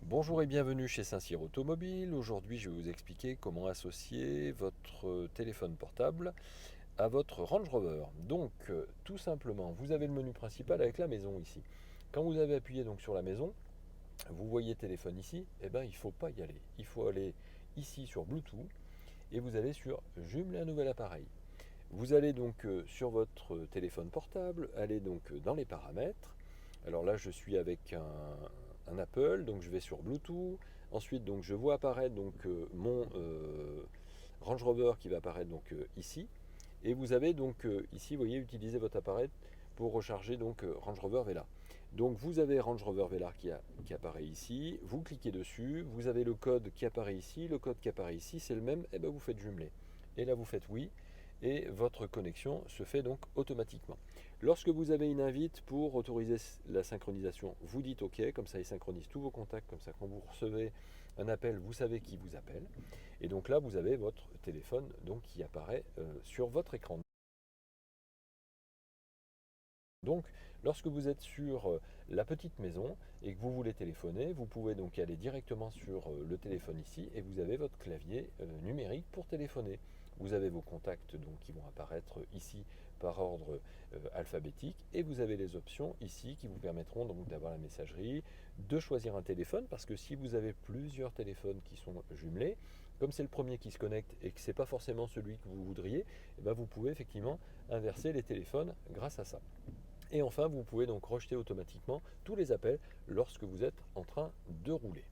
Bonjour et bienvenue chez Saint-Cyr Automobile. Aujourd'hui, je vais vous expliquer comment associer votre téléphone portable à votre Range Rover. Donc, tout simplement, vous avez le menu principal avec la maison ici. Quand vous avez appuyé donc sur la maison, vous voyez téléphone ici, eh bien, il ne faut pas y aller. Il faut aller ici sur Bluetooth et vous allez sur Jumeler un nouvel appareil. Vous allez donc sur votre téléphone portable, allez donc dans les paramètres. Alors là, je suis avec un Apple, donc je vais sur Bluetooth. Ensuite, donc je vois apparaître donc mon Range Rover qui va apparaître donc ici. Et vous avez donc ici, vous voyez, utiliser votre appareil pour recharger donc Range Rover Velar. Donc vous avez Range Rover Velar qui apparaît ici, vous cliquez dessus, vous avez le code qui apparaît ici, le code qui apparaît ici, c'est le même, et bien vous faites jumeler. Et là vous faites oui, et votre connexion se fait donc automatiquement. Lorsque vous avez une invite pour autoriser la synchronisation, vous dites OK, comme ça il synchronise tous vos contacts, comme ça quand vous recevez un appel, vous savez qui vous appelle. Et donc là, vous avez votre téléphone donc, qui apparaît sur votre écran. Donc, lorsque vous êtes sur la petite maison et que vous voulez téléphoner, vous pouvez donc aller directement sur le téléphone ici et vous avez votre clavier numérique pour téléphoner. Vous avez vos contacts donc, qui vont apparaître ici par ordre alphabétique et vous avez les options ici qui vous permettront donc d'avoir la messagerie, de choisir un téléphone parce que si vous avez plusieurs téléphones qui sont jumelés, comme c'est le premier qui se connecte et que ce n'est pas forcément celui que vous voudriez, eh ben vous pouvez effectivement inverser les téléphones grâce à ça. Et enfin, vous pouvez donc rejeter automatiquement tous les appels lorsque vous êtes en train de rouler.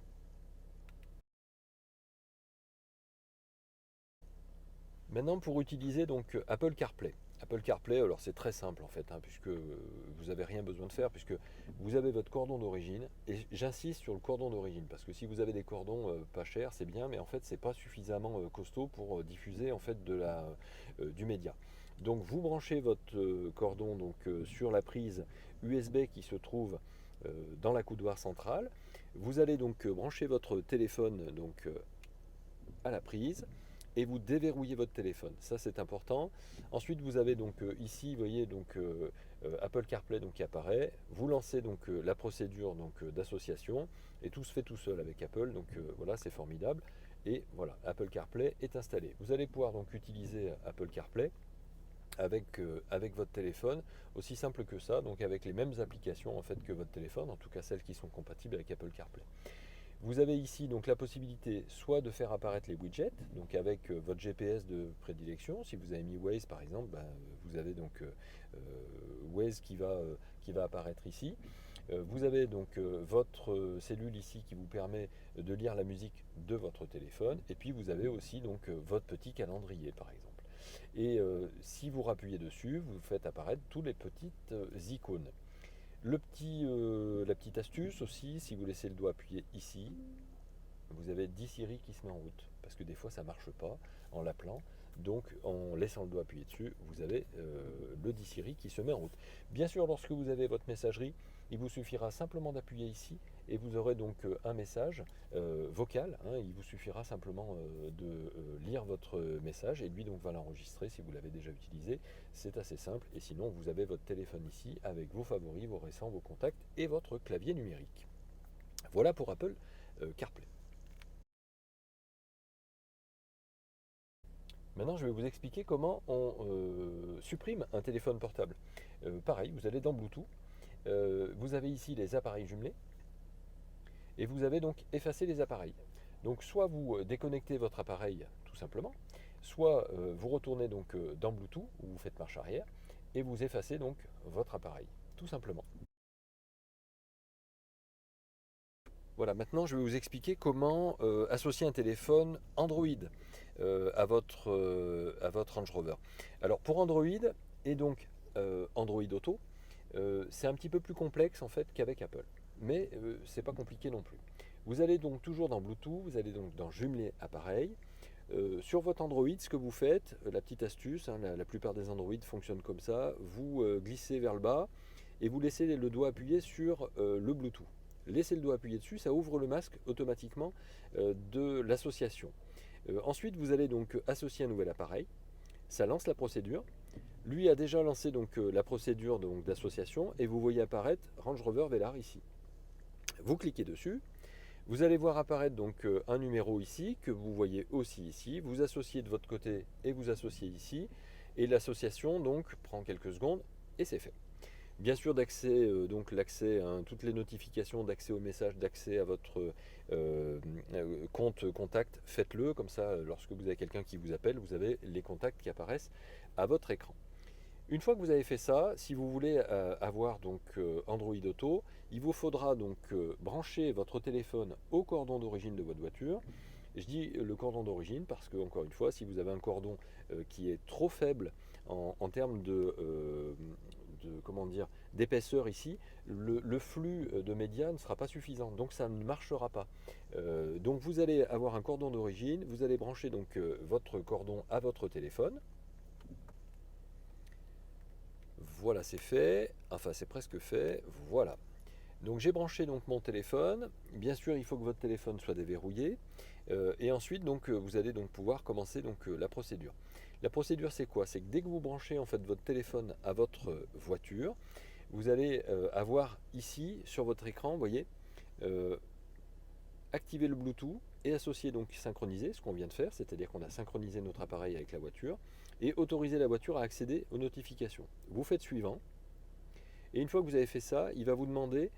Maintenant, pour utiliser donc Apple CarPlay. Apple CarPlay, alors c'est très simple en fait, puisque vous n'avez rien besoin de faire, puisque vous avez votre cordon d'origine, et j'insiste sur le cordon d'origine, parce que si vous avez des cordons pas chers, c'est bien, mais en fait c'est pas suffisamment costaud pour diffuser en fait du média. Donc vous branchez votre cordon donc, sur la prise USB qui se trouve dans la coudoir centrale. Vous allez donc brancher votre téléphone donc, à la prise et vous déverrouillez votre téléphone. Ça c'est important. Ensuite vous avez donc ici, vous voyez donc Apple CarPlay donc, qui apparaît. Vous lancez donc la procédure donc d'association et tout se fait tout seul avec Apple. Donc voilà, c'est formidable. Et voilà, Apple CarPlay est installé. Vous allez pouvoir donc utiliser Apple CarPlay avec votre téléphone, aussi simple que ça, donc avec les mêmes applications en fait que votre téléphone, en tout cas celles qui sont compatibles avec Apple CarPlay. Vous avez ici donc la possibilité soit de faire apparaître les widgets, donc avec votre GPS de prédilection. Si vous avez mis Waze par exemple, vous avez donc Waze qui va apparaître ici. Vous avez donc votre cellule ici qui vous permet de lire la musique de votre téléphone. Et puis vous avez aussi donc votre petit calendrier par exemple. Et si vous rappuyez dessus, vous faites apparaître toutes les petites icônes. La petite astuce aussi, si vous laissez le doigt appuyé ici, vous avez 10 Siri qui se met en route. Parce que des fois ça ne marche pas en l'appelant. Donc en laissant le doigt appuyé dessus, vous avez le 10 Siri qui se met en route. Bien sûr, lorsque vous avez votre messagerie, il vous suffira simplement d'appuyer ici et vous aurez donc un message vocal. Il vous suffira simplement de lire votre message et lui donc va l'enregistrer si vous l'avez déjà utilisé. C'est assez simple et sinon vous avez votre téléphone ici avec vos favoris, vos récents, vos contacts et votre clavier numérique. Voilà pour Apple CarPlay. Maintenant, je vais vous expliquer comment on supprime un téléphone portable. Pareil, vous allez dans Bluetooth, vous avez ici les appareils jumelés, et vous avez donc effacé les appareils. Donc soit vous déconnectez votre appareil tout simplement, soit vous retournez donc dans Bluetooth, où vous faites marche arrière, et vous effacez donc votre appareil, tout simplement. Voilà, maintenant je vais vous expliquer comment associer un téléphone Android à votre Range Rover. Alors pour Android et donc Android Auto, c'est un petit peu plus complexe en fait qu'avec Apple. Mais c'est pas compliqué non plus. Vous allez donc toujours dans Bluetooth, vous allez donc dans jumeler appareil. Sur votre Android, ce que vous faites, la petite astuce, la plupart des Android fonctionnent comme ça, vous glissez vers le bas et vous laissez le doigt appuyé sur le Bluetooth. Laissez le doigt appuyé dessus, ça ouvre le masque automatiquement de l'association. Ensuite, vous allez donc associer un nouvel appareil, ça lance la procédure. Lui a déjà lancé donc la procédure d'association et vous voyez apparaître Range Rover Velar ici. Vous cliquez dessus, Vous allez voir apparaître donc un numéro ici, que vous voyez aussi ici. Vous associez de votre côté et vous associez ici. Et l'association donc prend quelques secondes et c'est fait. Bien sûr, d'accès, donc l'accès à toutes les notifications, d'accès aux messages, d'accès à votre compte contact, faites-le. Comme ça, lorsque vous avez quelqu'un qui vous appelle, vous avez les contacts qui apparaissent à votre écran. Une fois que vous avez fait ça, si vous voulez avoir donc Android Auto, il vous faudra donc brancher votre téléphone au cordon d'origine de votre voiture. Je dis le cordon d'origine parce que, encore une fois, si vous avez un cordon qui est trop faible en termes comment dire, d'épaisseur ici, le flux de médias ne sera pas suffisant, donc ça ne marchera pas. Donc vous allez avoir un cordon d'origine, vous allez brancher donc votre cordon à votre téléphone. Voilà, c'est fait. Enfin, c'est presque fait. Voilà. Donc j'ai branché donc mon téléphone. Bien sûr, il faut que votre téléphone soit déverrouillé. Et ensuite, donc, vous allez donc pouvoir commencer donc, la procédure. La procédure, c'est quoi? C'est que dès que vous branchez en fait votre téléphone à votre voiture, vous allez avoir ici sur votre écran, vous voyez, activer le Bluetooth et associer donc synchroniser, ce qu'on vient de faire, c'est-à-dire qu'on a synchronisé notre appareil avec la voiture, et autoriser la voiture à accéder aux notifications. Vous faites suivant, et une fois que vous avez fait ça, il va vous demander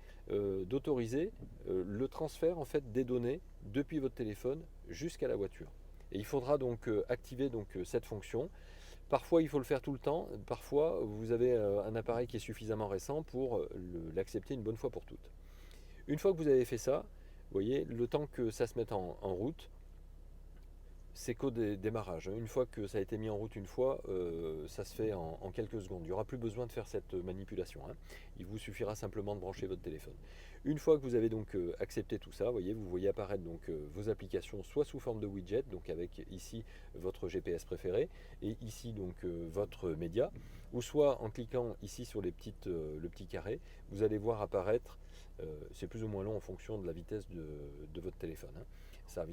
d'autoriser le transfert en fait des données depuis votre téléphone jusqu'à la voiture. Et il faudra donc activer donc, cette fonction. Parfois il faut le faire tout le temps, parfois vous avez un appareil qui est suffisamment récent pour l'accepter une bonne fois pour toutes. Une fois que vous avez fait ça, vous voyez, le temps que ça se mette en route, c'est qu'au démarrage. Une fois que ça a été mis en route une fois, ça se fait en quelques secondes. Il n'y aura plus besoin de faire cette manipulation. Il vous suffira simplement de brancher votre téléphone. Une fois que vous avez donc accepté tout ça, vous voyez apparaître donc vos applications soit sous forme de widget, donc avec ici votre GPS préféré, et ici donc votre média, ou soit en cliquant ici sur le petit carré, vous allez voir apparaître, c'est plus ou moins long en fonction de la vitesse de votre téléphone. Ça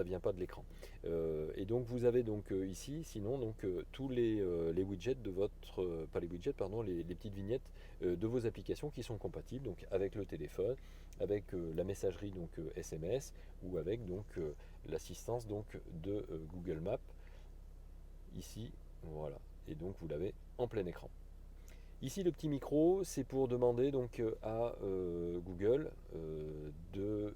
vient pas de l'écran. Et donc vous avez donc ici, sinon donc tous les widgets de votre, pas les widgets, pardon, les petites vignettes de vos applications qui sont compatibles donc avec le téléphone, avec la messagerie donc SMS ou avec donc l'assistance donc de Google Maps ici, voilà. Et donc vous l'avez en plein écran. Ici, le petit micro, c'est pour demander donc à Google de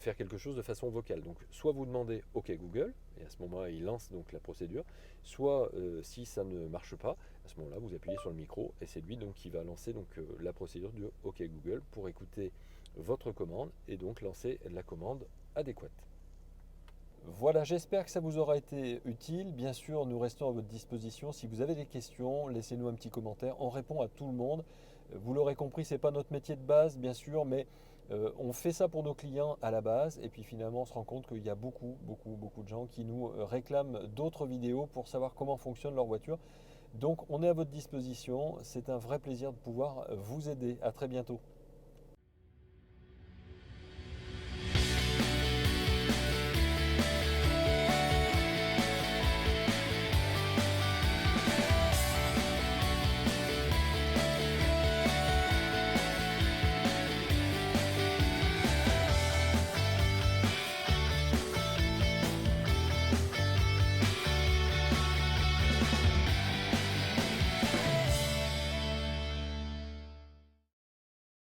faire quelque chose de façon vocale. Donc, soit vous demandez OK Google, et à ce moment-là, il lance donc la procédure. Soit, si ça ne marche pas, à ce moment-là, vous appuyez sur le micro et c'est lui donc qui va lancer donc la procédure de OK Google pour écouter votre commande et donc lancer la commande adéquate. Voilà, j'espère que ça vous aura été utile. Bien sûr, nous restons à votre disposition. Si vous avez des questions, laissez-nous un petit commentaire. On répond à tout le monde. Vous l'aurez compris, ce n'est pas notre métier de base, bien sûr, mais on fait ça pour nos clients à la base. Et puis finalement, on se rend compte qu'il y a beaucoup de gens qui nous réclament d'autres vidéos pour savoir comment fonctionne leur voiture. Donc, on est à votre disposition. C'est un vrai plaisir de pouvoir vous aider. À très bientôt.